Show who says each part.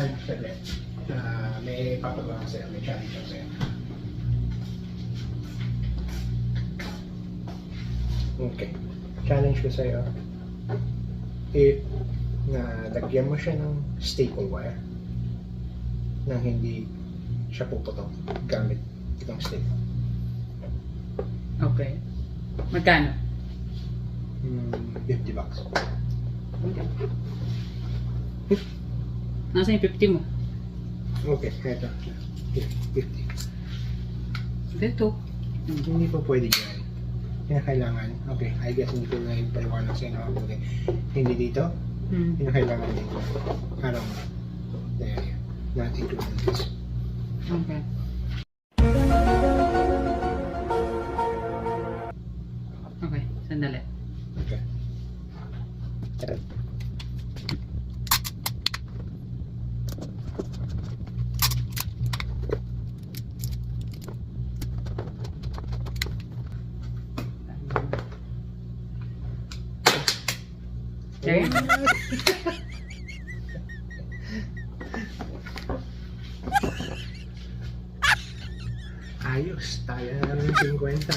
Speaker 1: Saglit. May papagawa ko sa'yo, may challenge ko sa'yo. Okay. Challenge ko sa'yo. If lagyan mo siya ng staple wire nang hindi siya puputok gamit itong staple.
Speaker 2: Okay. Magkano?
Speaker 1: $50.
Speaker 2: Okay. Nasaan yung 50 mo?
Speaker 1: Okay, eto. 50.
Speaker 2: Dito.
Speaker 1: Hindi pa pwede yan. Kailangan. Okay, I guess hindi ko na yung paliwanag sa'yo na mabuti. Hindi dito. Kailangan dito. Parang there yun. Not including this.
Speaker 2: Okay. Okay, sandali.
Speaker 1: Okay.
Speaker 2: There.
Speaker 1: Ayos, tayo na lang yung 50.